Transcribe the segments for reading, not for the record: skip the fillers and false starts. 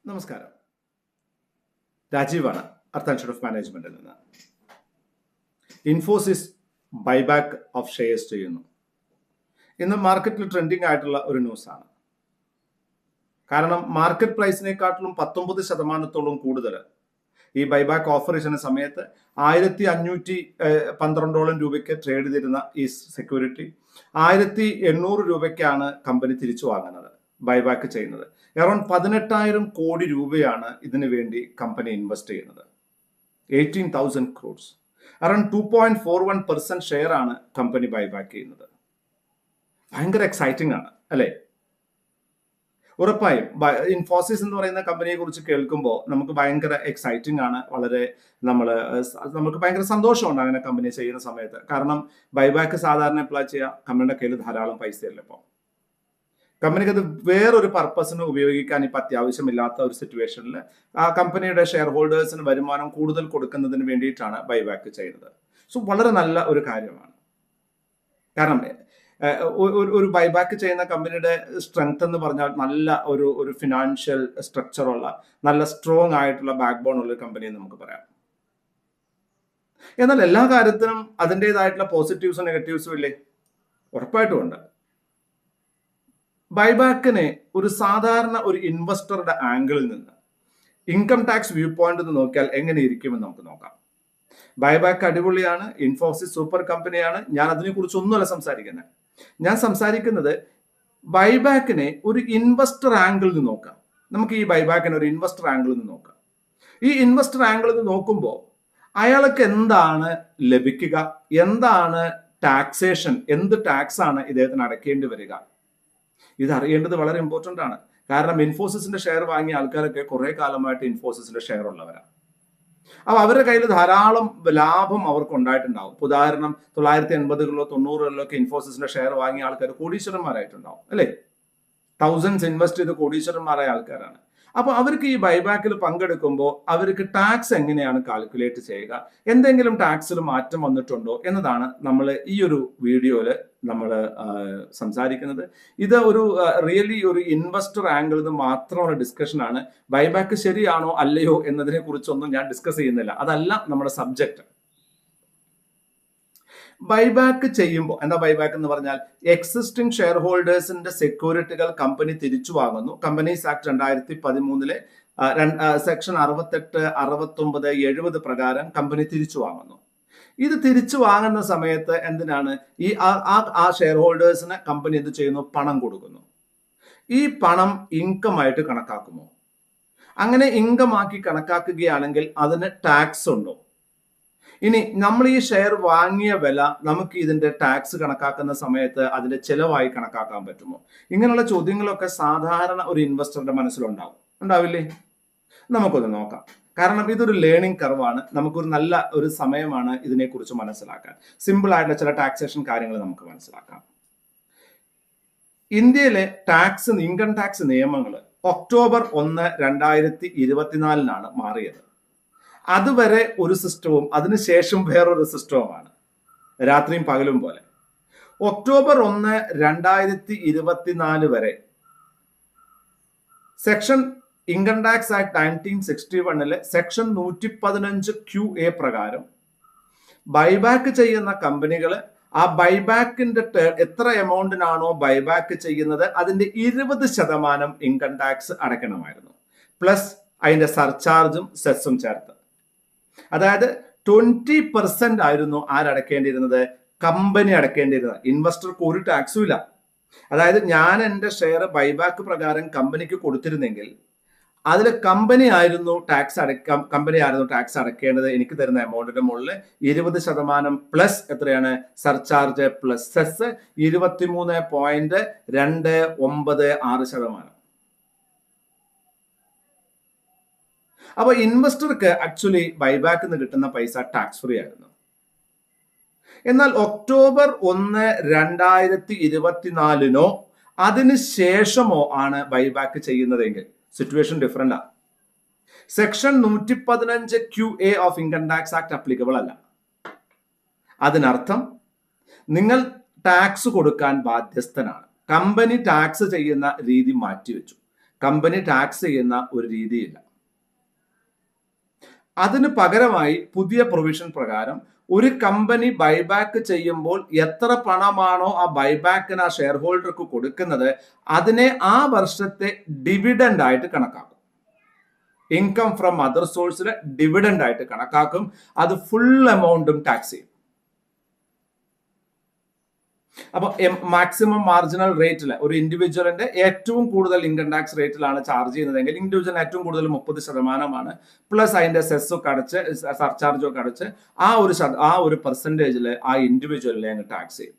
നമസ്കാരം. രാജീവാണ് അർത്ത് institute of മാനേജ്മെന്റിൽ നിന്ന്. ഇൻഫോസിസ് ബൈബാക്ക് ഓഫ് ഷെയർസ് ചെയ്യുന്നു. ഇന്ന് മാർക്കറ്റിൽ ട്രെൻഡിങ് ആയിട്ടുള്ള ഒരു ന്യൂസാണ്. കാരണം മാർക്കറ്റ് പ്രൈസിനെക്കാട്ടിലും 19% കൂടുതൽ ഈ ബൈബാക്ക് ഓഫർ ചെയ്യുന്ന സമയത്ത് 1512 രൂപയ്ക്ക് ട്രേഡ് ചെയ്തിരുന്ന ഈ സെക്യൂരിറ്റി 1800 രൂപയ്ക്കാണ് കമ്പനി തിരിച്ചു വാങ്ങുന്നത്, ബൈബാക്ക് ചെയ്യുന്നത്. അറൌണ്ട് 18,000 കോടി രൂപയാണ് ഇതിനു വേണ്ടി കമ്പനി ഇൻവെസ്റ്റ് ചെയ്യുന്നത്. 18,000 crores. അറൌണ്ട് 2.41% ഷെയർ ആണ് കമ്പനി ബൈബാക്ക് ചെയ്യുന്നത്. ഭയങ്കര എക്സൈറ്റിംഗ് ആണ് അല്ലേ? ഉറപ്പായും ഇൻഫോസിസ് എന്ന് പറയുന്ന കമ്പനിയെ കുറിച്ച് കേൾക്കുമ്പോൾ നമുക്ക് ഭയങ്കര എക്സൈറ്റിംഗ് ആണ്. വളരെ നമുക്ക് ഭയങ്കര സന്തോഷമുണ്ട് അങ്ങനെ കമ്പനി ചെയ്യുന്ന സമയത്ത്. കാരണം ബൈബാക്ക് സാധാരണ അപ്ലൈ ചെയ്യാം, കമ്പനിയുടെ കയ്യിൽ ധാരാളം പൈസയല്ല. ഇപ്പോൾ കമ്പനിക്ക് അത് വേറൊരു പർപ്പസിന് ഉപയോഗിക്കാൻ ഇപ്പം അത്യാവശ്യമില്ലാത്ത ഒരു സിറ്റുവേഷനിൽ ആ കമ്പനിയുടെ ഷെയർ ഹോൾഡേഴ്സിന് വരുമാനം കൂടുതൽ കൊടുക്കുന്നതിന് വേണ്ടിയിട്ടാണ് ബൈബാക്ക് ചെയ്യുന്നത്. സോ വളരെ നല്ല ഒരു കാര്യമാണ്. കാരണം ഒരു ബൈബാക്ക് ചെയ്യുന്ന കമ്പനിയുടെ സ്ട്രെങ്ത് എന്ന് പറഞ്ഞാൽ നല്ല ഒരു ഫിനാൻഷ്യൽ സ്ട്രക്ചറുള്ള നല്ല സ്ട്രോങ് ആയിട്ടുള്ള ബാക്ക് ബോൺ ഉള്ള കമ്പനി എന്ന് നമുക്ക് പറയാം. എന്നാൽ എല്ലാ കാര്യത്തിനും അതിൻ്റെതായിട്ടുള്ള പോസിറ്റീവ്സും നെഗറ്റീവ്സും ഇല്ലേ? ഉറപ്പായിട്ടും ഉണ്ട്. ബൈബാക്കിനെ ഒരു സാധാരണ ഒരു ഇൻവെസ്റ്ററുടെ ആംഗിളിൽ നിന്ന് ഇൻകം ടാക്സ് വ്യൂ പോയിന്റ് നിന്ന് നോക്കിയാൽ എങ്ങനെ ഇരിക്കുമെന്ന് നമുക്ക് നോക്കാം. ബൈബാക്ക് അടിപൊളിയാണ്, ഇൻഫോസിസ് സൂപ്പർ കമ്പനിയാണ്. ഞാൻ അതിനെക്കുറിച്ച് ഒന്നുമല്ല സംസാരിക്കുന്നത്. ഞാൻ സംസാരിക്കുന്നത് ബൈബാക്കിനെ ഒരു ഇൻവെസ്റ്റർ ആംഗിളിൽ നിന്ന് നോക്കാം. നമുക്ക് ഈ ബൈബാക്കിനെ ഒരു ഇൻവെസ്റ്റർ ആംഗിളിൽ നിന്ന് നോക്കാം. ഈ ഇൻവെസ്റ്റർ ആംഗിളിൽ നിന്ന് നോക്കുമ്പോൾ അയാൾക്ക് എന്താണ് ലഭിക്കുക, എന്താണ് ടാക്സേഷൻ, എന്ത് ടാക്സ് ആണ് ഇദ്ദേഹത്തിന് അടയ്ക്കേണ്ടി വരിക, ഇത് അറിയേണ്ടത് വളരെ ഇമ്പോർട്ടൻ്റ് ആണ്. കാരണം ഇൻഫോസിസിന്റെ ഷെയർ വാങ്ങിയ ആൾക്കാരൊക്കെ കുറെ കാലമായിട്ട് ഇൻഫോസിസിന്റെ ഷെയർ ഉള്ളവരാണ്. അപ്പൊ അവരുടെ കയ്യിൽ ധാരാളം ലാഭം അവർക്ക് ഉണ്ടായിട്ടുണ്ടാവും. ഉദാഹരണം 1980-കളിലോ 90-കളിലോ ഒക്കെ ഇൻഫോസിസിന്റെ ഷെയർ വാങ്ങിയ ആൾക്കാർ കോടീശ്വരന്മാരായിട്ടുണ്ടാവും അല്ലേ? തൗസൻഡ്സ് ഇൻവെസ്റ്റ് ചെയ്ത് കോടീശ്വരന്മാരായ ആൾക്കാരാണ്. അപ്പൊ അവർക്ക് ഈ ബൈബാക്കിൽ പങ്കെടുക്കുമ്പോൾ അവർക്ക് ടാക്സ് എങ്ങനെയാണ് കാൽക്കുലേറ്റ് ചെയ്യുക, എന്തെങ്കിലും ടാക്സിൽ മാറ്റം വന്നിട്ടുണ്ടോ എന്നതാണ് നമ്മൾ ഈ ഒരു വീഡിയോയിൽ നമ്മൾ സംസാരിക്കുന്നത്. ഇത് ഒരു റിയലി ഒരു ഇൻവെസ്റ്റർ ആംഗിളിൽ നിന്ന് മാത്രമുള്ള ഡിസ്കഷൻ ആണ്. ബൈബാക്ക് ശരിയാണോ അല്ലയോ എന്നതിനെ കുറിച്ചൊന്നും ഞാൻ ഡിസ്കസ് ചെയ്യുന്നില്ല. അതല്ല നമ്മുടെ സബ്ജക്റ്റ്. ബൈബാക്ക് ചെയ്യുമ്പോൾ എന്താ ബൈബാക്ക് എന്ന് പറഞ്ഞാൽ? എക്സിസ്റ്റിംഗ് ഷെയർ ഹോൾഡേഴ്സിന്റെ സെക്യൂരിറ്റികൾ കമ്പനി തിരിച്ചു വാങ്ങുന്നു. കമ്പനീസ് ആക്ട് 2013 സെക്ഷൻ 68, 69, 70 പ്രകാരം കമ്പനി തിരിച്ചു വാങ്ങുന്നു. ഇത് തിരിച്ചു വാങ്ങുന്ന സമയത്ത് എന്തിനാണ് ആ ഷെയർ ഹോൾഡേഴ്സിന് കമ്പനി എന്ത് ചെയ്യുന്നു? പണം കൊടുക്കുന്നു. ഈ പണം ഇൻകം ആയിട്ട് കണക്കാക്കുമോ? അങ്ങനെ ഇൻകം ആക്കി കണക്കാക്കുകയാണെങ്കിൽ അതിന് ടാക്സ് ഉണ്ടോ? ഇനി നമ്മൾ ഈ ഷെയർ വാങ്ങിയ വില നമുക്ക് ഇതിന്റെ ടാക്സ് കണക്കാക്കുന്ന സമയത്ത് അതിന്റെ ചെലവായി കണക്കാക്കാൻ പറ്റുമോ? ഇങ്ങനെയുള്ള ചോദ്യങ്ങളൊക്കെ സാധാരണ ഒരു ഇൻവെസ്റ്ററുടെ ഉണ്ടാവില്ലേ? നമുക്കൊന്ന് നോക്കാം. കാരണം ഇതൊരു ലേണിംഗ് കർവാണ്. നമുക്കൊരു നല്ല ഒരു സമയമാണ് ഇതിനെക്കുറിച്ച് മനസ്സിലാക്കാൻ. സിമ്പിൾ ആയിട്ടുള്ള ചില ടാക്സേഷൻ കാര്യങ്ങൾ നമുക്ക് മനസ്സിലാക്കാം. ഇന്ത്യയിലെ ഇൻകം ടാക്സ് നിയമങ്ങൾ ഒക്ടോബർ 1, 2024 മാറിയത്. അതുവരെ ഒരു സിസ്റ്റവും അതിനുശേഷം വേറൊരു സിസ്റ്റവുമാണ്, രാത്രിയും പകലും പോലെ. ഒക്ടോബർ 1, 2024 വരെ section income tax act 1961 section 115 QA പ്രകാരം ബൈബാക്ക് ചെയ്യുന്ന കമ്പനികൾ ആ ബൈബാക്കിന്റെ എത്ര എമൗണ്ടിനാണോ ബൈബാക്ക് ചെയ്യുന്നത് അതിന്റെ 20% ഇൻകം ടാക്സ് അടയ്ക്കണമായിരുന്നു. പ്ലസ് അതിന്റെ സർചാർജും സെസ്സും ചേർത്ത്. അതായത് 20% ആയിരുന്നു ആരടക്കേണ്ടിയിരുന്നത്? കമ്പനി അടക്കേണ്ടിയിരുന്നത്. ഇൻവെസ്റ്റർക്ക് ഒരു ടാക്സും ഇല്ല. അതായത് ഞാൻ എൻ്റെ ഷെയർ ബൈബാക്ക് പ്രകാരം കമ്പനിക്ക് കൊടുത്തിരുന്നെങ്കിൽ അതിൽ കമ്പനി ആയിരുന്നു ടാക്സ് അടക്കേണ്ടത്. എനിക്ക് തരുന്ന എമൗണ്ടിന്റെ മുകളിൽ 20% പ്ലസ് എത്രയാണ്? Surcharge plus cess 23.296%. അപ്പൊ ഇൻവെസ്റ്റർക്ക് ആക്ച്വലി ബൈബാക്ക് നിന്ന് കിട്ടുന്ന പൈസ ടാക്സ് ഫ്രീ ആയിരുന്നു. എന്നാൽ ഒക്ടോബർ 1, 2024 അതിനുശേഷമോ ആണ് ബൈബാക്ക് ചെയ്യുന്നതെങ്കിൽ സിറ്റുവേഷൻ ഡിഫറെന്റ് ആണ്. Section 115 QA of income tax act applicable അല്ല. അതിനർത്ഥം നിങ്ങൾ ടാക്സ് കൊടുക്കാൻ ബാധ്യസ്ഥനാണ്. കമ്പനി ടാക്സ് ചെയ്യുന്ന രീതി മാറ്റിവെച്ചു. കമ്പനി ടാക്സ് ചെയ്യുന്ന ഒരു രീതിയില്ല. അതിന് പകരമായി പുതിയ പ്രൊവിഷൻ പ്രകാരം ഒരു കമ്പനി ബൈബാക്ക് ചെയ്യുമ്പോൾ എത്ര പണമാണോ ആ ബൈബാക്കിന് ആ ഷെയർ ഹോൾഡർക്ക് കൊടുക്കുന്നത് അതിനെ ആ വർഷത്തെ ഡിവിഡൻഡ് ആയിട്ട് കണക്കാക്കും. ഇൻകം ഫ്രം അതർ സോഴ്സിൽ ഡിവിഡൻഡ് ആയിട്ട് കണക്കാക്കും. അത് ഫുൾ എമൗണ്ടും ടാക്സ് ചെയ്യും. അപ്പൊ മാക്സിമം മാർജിനൽ റേറ്റിൽ ഒരു ഇൻഡിവിജ്വലിന്റെ ഏറ്റവും കൂടുതൽ ഇൻകം ടാക്സ് റേറ്റിലാണ് ചാർജ് ചെയ്യുന്നതെങ്കിൽ ഇൻഡിവിജ്വലിന് ഏറ്റവും കൂടുതൽ 30% പ്ലസ് അതിന്റെ സെസ്സൊക്കെ അടച്ച് സർചാർജൊക്കെ അടച്ച് ആ ഒരു പെർസെന്റേജിൽ ആ ഇൻഡിവിജ്വലിനെ അങ്ങ് ടാക്സ് ചെയ്യും.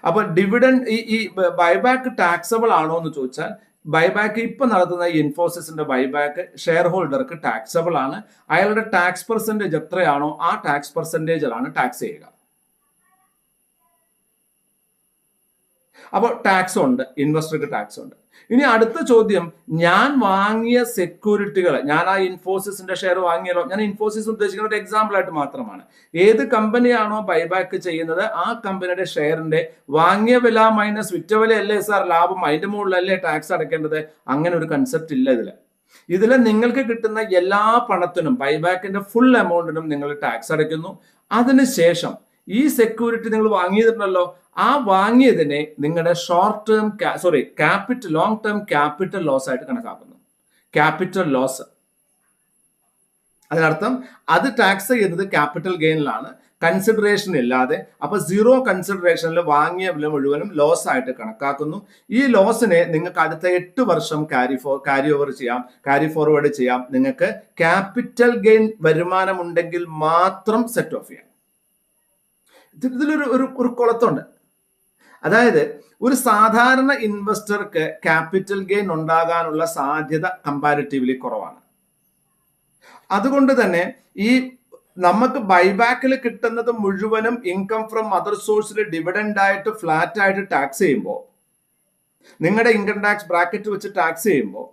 അപ്പൊ ഡിവിഡൻഡ് ഈ ബൈബാക്ക് ടാക്സബിൾ ആണോ എന്ന് ചോദിച്ചാൽ ബൈബാക്ക് ഇപ്പൊ നടത്തുന്ന ഈ ഇൻഫോസിസിന്റെ ബൈബാക്ക് ഷെയർ ഹോൾഡർക്ക് ടാക്സബിൾ ആണ്. അയാളുടെ ടാക്സ് പെർസെന്റേജ് എത്രയാണോ ആ ടാക്സ് പെർസെന്റേജിലാണ് ടാക്സ് ചെയ്യുക. അപ്പോൾ ടാക്സ് ഉണ്ട്, ഇൻവെസ്റ്റർക്ക് ടാക്സ് ഉണ്ട്. ഇനി അടുത്ത ചോദ്യം, ഞാൻ വാങ്ങിയ സെക്യൂരിറ്റികൾ, ഞാൻ ആ ഇൻഫോസിസിന്റെ ഷെയർ വാങ്ങിയാലോ, ഞാൻ ഇൻഫോസിസ് ഉദ്ദേശിക്കുന്ന ഒരു എക്സാമ്പിൾ ആയിട്ട് മാത്രമാണ്. ഏത് കമ്പനിയാണോ ബൈബാക്ക് ചെയ്യുന്നത് ആ കമ്പനിയുടെ ഷെയറിന്റെ വാങ്ങിയ വില മൈനസ് വിറ്റ വില അല്ലേ സാർ ലാഭം, അതിന്റെ മുകളിലല്ലേ ടാക്സ് അടയ്ക്കേണ്ടത്? അങ്ങനെ ഒരു കൺസെപ്റ്റ് ഇല്ല ഇതിൽ നിങ്ങൾക്ക് കിട്ടുന്ന എല്ലാ പണത്തിനും ബൈബാക്കിന്റെ ഫുൾ എമൗണ്ടിനും നിങ്ങൾ ടാക്സ് അടയ്ക്കുന്നു. അതിനുശേഷം ഈ സെക്യൂരിറ്റി നിങ്ങൾ വാങ്ങിയിട്ടുണ്ടല്ലോ, ആ വാങ്ങിയതിനെ നിങ്ങളുടെ ലോങ് ടേം ക്യാപിറ്റൽ ലോസ് ആയിട്ട് കണക്കാക്കുന്നു. ക്യാപിറ്റൽ ലോസ്, അതിനർത്ഥം അത് ടാക്സ് ചെയ്യുന്നത് ക്യാപിറ്റൽ ഗെയിനിലാണ്, കൺസിഡറേഷൻ ഇല്ലാതെ. അപ്പൊ 0 കൺസിഡറേഷനിൽ വാങ്ങിയ വില മുഴുവനും ലോസ് ആയിട്ട് കണക്കാക്കുന്നു. ഈ ലോസിനെ നിങ്ങൾക്ക് അടുത്ത 8 വർഷം ക്യാരി ഫോർവേഡ് ചെയ്യാം. നിങ്ങൾക്ക് ക്യാപിറ്റൽ ഗെയിൻ വരുമാനം ഉണ്ടെങ്കിൽ മാത്രം സെറ്റ് ഓഫ് ചെയ്യാം. ഇതിലൊരു കുളത്തുണ്ട്. അതായത് ഒരു സാധാരണ ഇൻവെസ്റ്റർക്ക് ക്യാപിറ്റൽ ഗെയിൻ ഉണ്ടാകാനുള്ള സാധ്യത കമ്പാരിറ്റീവ്ലി കുറവാണ്. അതുകൊണ്ട് തന്നെ ഈ നമുക്ക് ബൈബാക്കിൽ കിട്ടുന്നത് മുഴുവനും ഇൻകം ഫ്രം അതർ സോഴ്സിൽ ഡിവിഡൻഡ് ആയിട്ട് ഫ്ലാറ്റ് ആയിട്ട് ടാക്സ് ചെയ്യുമ്പോൾ, നിങ്ങളുടെ ഇൻകം ടാക്സ് ബ്രാക്കറ്റ് വെച്ച് ടാക്സ് ചെയ്യുമ്പോൾ,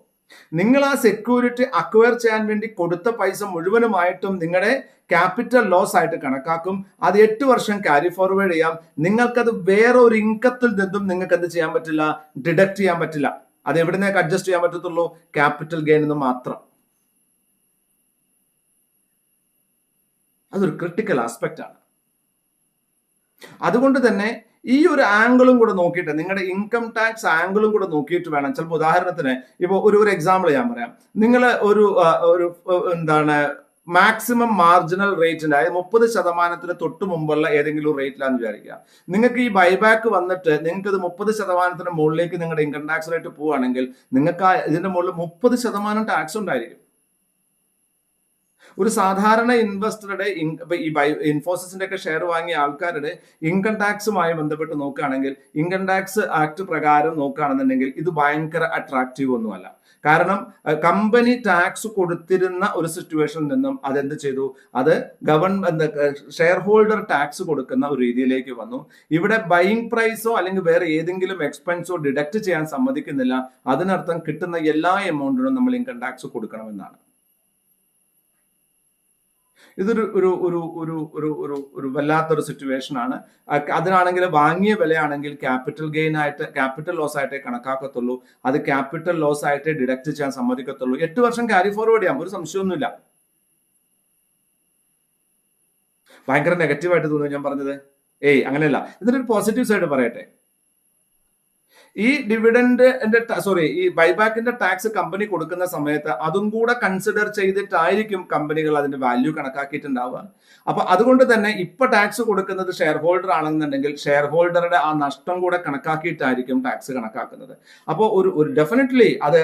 നിങ്ങൾ ആ സെക്യൂരിറ്റി അക്വയർ ചെയ്യാൻ വേണ്ടി കൊടുത്ത പൈസ മുഴുവനുമായിട്ടും നിങ്ങളുടെ ക്യാപിറ്റൽ ലോസ് ആയിട്ട് കണക്കാക്കും. അത് 8 വർഷം ക്യാരി ഫോർവേഡ് ചെയ്യാം. നിങ്ങൾക്കത് വേറെ ഒരു ഇൻകത്തിൽ നിന്നും നിങ്ങൾക്ക് എന്ത് ചെയ്യാൻ പറ്റില്ല, ഡിഡക്ട് ചെയ്യാൻ പറ്റില്ല. അത് എവിടുന്നേക്ക് അഡ്ജസ്റ്റ് ചെയ്യാൻ പറ്റത്തുള്ളൂ, ക്യാപിറ്റൽ ഗെയിൻ എന്ന് മാത്രം. അതൊരു ക്രിട്ടിക്കൽ ആസ്പെക്റ്റ് ആണ്. അതുകൊണ്ട് തന്നെ ഈ ഒരു ആംഗിളും കൂടെ നോക്കിയിട്ട്, നിങ്ങളുടെ ഇൻകം ടാക്സ് ആംഗിളും കൂടെ നോക്കിയിട്ട് വേണം. ചിലപ്പോൾ ഉദാഹരണത്തിന് ഇപ്പോൾ ഒരു എക്സാമ്പിൾ ഞാൻ പറയാം. നിങ്ങൾ ഒരു മാക്സിമം മാർജിനൽ റേറ്റിന്റെ, അതായത് 30% തൊട്ട് മുമ്പുള്ള ഏതെങ്കിലും റേറ്റിലാന്ന് വിചാരിക്കുക. നിങ്ങൾക്ക് ഈ ബൈബാക്ക് വന്നിട്ട് നിങ്ങൾക്ക് ഇത് 30% മുകളിലേക്ക് നിങ്ങളുടെ ഇൻകം ടാക്സ് റേറ്റ് പോവുകയാണെങ്കിൽ നിങ്ങൾക്ക് ഇതിന്റെ മുകളിൽ 30% ടാക്സ് ഉണ്ടായിരിക്കും. ഒരു സാധാരണ ഇൻവെസ്റ്ററുടെ ഈ ഇൻഫോസിസിന്റെ ഒക്കെ ഷെയർ വാങ്ങിയ ആൾക്കാരുടെ ഇൻകം ടാക്സുമായി ബന്ധപ്പെട്ട് നോക്കുകയാണെങ്കിൽ, ഇൻകം ടാക്സ് ആക്ട് പ്രകാരം നോക്കുകയാണെന്നുണ്ടെങ്കിൽ ഇത് ഭയങ്കര അട്രാക്റ്റീവ് ഒന്നുമല്ല. കാരണം കമ്പനി ടാക്സ് കൊടുത്തിരുന്ന ഒരു സിറ്റുവേഷനിൽ നിന്നും അതെന്ത് ചെയ്തു, അത് ഷെയർ ഹോൾഡർ ടാക്സ് കൊടുക്കുന്ന ഒരു രീതിയിലേക്ക് വന്നു. ഇവിടെ ബൈയിങ് പ്രൈസോ അല്ലെങ്കിൽ വേറെ ഏതെങ്കിലും എക്സ്പെൻസോ ഡിഡക്ട് ചെയ്യാൻ സമ്മതിക്കുന്നില്ല. അതിനർത്ഥം കിട്ടുന്ന എല്ലാ എമൗണ്ടിനും നമ്മൾ ഇൻകം ടാക്സ് കൊടുക്കണമെന്നാണ്. ഇതൊരു ഒരു ഒരു ഒരു ഒരു ഒരു ഒരു വല്ലാത്തൊരു സിറ്റുവേഷൻ ആണ്. അതിനാണെങ്കിൽ വാങ്ങിയ വിലയാണെങ്കിൽ ക്യാപിറ്റൽ ഗെയിൻ ആയിട്ട്, ക്യാപിറ്റൽ ലോസ് ആയിട്ടേ കണക്കാക്കത്തുള്ളൂ. അത് ക്യാപിറ്റൽ ലോസ് ആയിട്ട് ഡിഡക്ട് ചെയ്യാൻ സമ്മതിക്കത്തുള്ളൂ. 8 വർഷം ക്യാരി ഫോർവേഡ് ചെയ്യാം, ഒരു സംശയമൊന്നുമില്ല. ഭയങ്കര നെഗറ്റീവായിട്ട് തോന്നുന്നു ഞാൻ പറഞ്ഞത്. അങ്ങനെയല്ല. ഇതിനൊരു പോസിറ്റീവ് സൈഡ് പറയട്ടെ. ഈ ഈ ബൈബാക്കിന്റെ ടാക്സ് കമ്പനി കൊടുക്കുന്ന സമയത്ത് അതും കൂടെ കൺസിഡർ ചെയ്തിട്ടായിരിക്കും കമ്പനികൾ അതിന്റെ വാല്യൂ കണക്കാക്കിയിട്ടുണ്ടാവുക. അപ്പൊ അതുകൊണ്ട് തന്നെ ഇപ്പൊ ടാക്സ് കൊടുക്കുന്നത് ഷെയർ ഹോൾഡർ ആണെന്നുണ്ടെങ്കിൽ ഷെയർ ഹോൾഡറുടെ ആ നഷ്ടം കൂടെ കണക്കാക്കിയിട്ടായിരിക്കും ടാക്സ് കണക്കാക്കുന്നത്. അപ്പോൾ ഒരു ഡെഫിനറ്റ്ലി അത്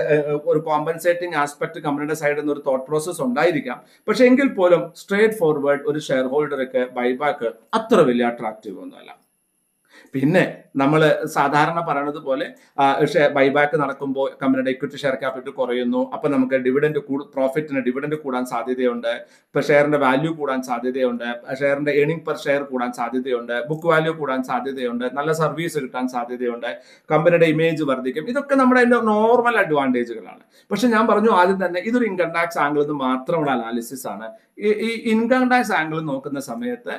ഒരു കോമ്പൻസേറ്റിംഗ് ആസ്പെക്ട് കമ്പനിയുടെ സൈഡിൽ നിന്ന് ഒരു തോട്ട് പ്രോസസ് ഉണ്ടായിരിക്കാം. പക്ഷെ എങ്കിൽ പോലും സ്ട്രേറ്റ് ഫോർവേഡ് ഒരു ഷെയർ ഹോൾഡർക്ക് ബൈബാക്ക് അത്ര വലിയ അട്രാക്റ്റീവ് ഒന്നുമല്ല. പിന്നെ നമ്മൾ സാധാരണ പറയുന്നത് പോലെ ബൈബാക്ക് നടക്കുമ്പോൾ കമ്പനിയുടെ ഇക്വിറ്റി ഷെയർ ക്യാപിറ്റൽ കുറയുന്നു. അപ്പൊ നമുക്ക് പ്രോഫിറ്റിന് ഡിവിഡൻഡ് കൂടാൻ സാധ്യതയുണ്ട്, ഇപ്പൊ ഷെയറിന്റെ വാല്യൂ കൂടാൻ സാധ്യതയുണ്ട്, ഷെയറിന്റെ ഏണിംഗ് പെർ ഷെയർ കൂടാൻ സാധ്യതയുണ്ട്, ബുക്ക് വാല്യൂ കൂടാൻ സാധ്യതയുണ്ട്, നല്ല സർവീസ് കിട്ടാൻ സാധ്യതയുണ്ട്, കമ്പനിയുടെ ഇമേജ് വർദ്ധിക്കും. ഇതൊക്കെ നമ്മുടെ നോർമൽ അഡ്വാൻറ്റേജുകളാണ്. പക്ഷെ ഞാൻ പറഞ്ഞു ആദ്യം തന്നെ ഇതൊരു ഇൻകം ടാക്സ് ആംഗിളിൽ നിന്ന് മാത്രമുള്ള അനാലിസിസ് ആണ്. ഈ ഇൻകം ടാക്സ് ആംഗിൾ നോക്കുന്ന സമയത്ത്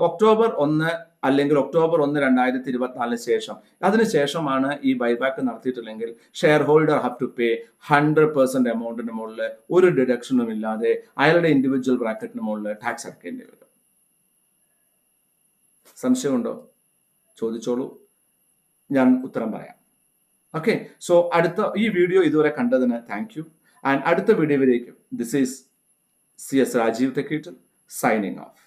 October 1 അല്ലെങ്കിൽ ഒക്ടോബർ 1, 2024 ശേഷം, അതിനുശേഷമാണ് ഈ ബൈബാക്ക് നടത്തിയിട്ടില്ലെങ്കിൽ share holder have to pay 100% എമൗണ്ടിന് മുകളിൽ ഒരു ഡിഡക്ഷനും ഇല്ലാതെ അയാളുടെ ഇൻഡിവിജ്വൽ ബ്രാക്കറ്റിന് മുകളിൽ ടാക്സ് അടക്കേണ്ടി വരും. സംശയമുണ്ടോ? ചോദിച്ചോളൂ, ഞാൻ ഉത്തരം പറയാം. ഓക്കെ, സോ ഈ വീഡിയോ ഇതുവരെ കണ്ടതിന് താങ്ക് യു. ആൻഡ് അടുത്ത വീഡിയോയിലേക്കും this is CS Rajiv Tekketal signing off.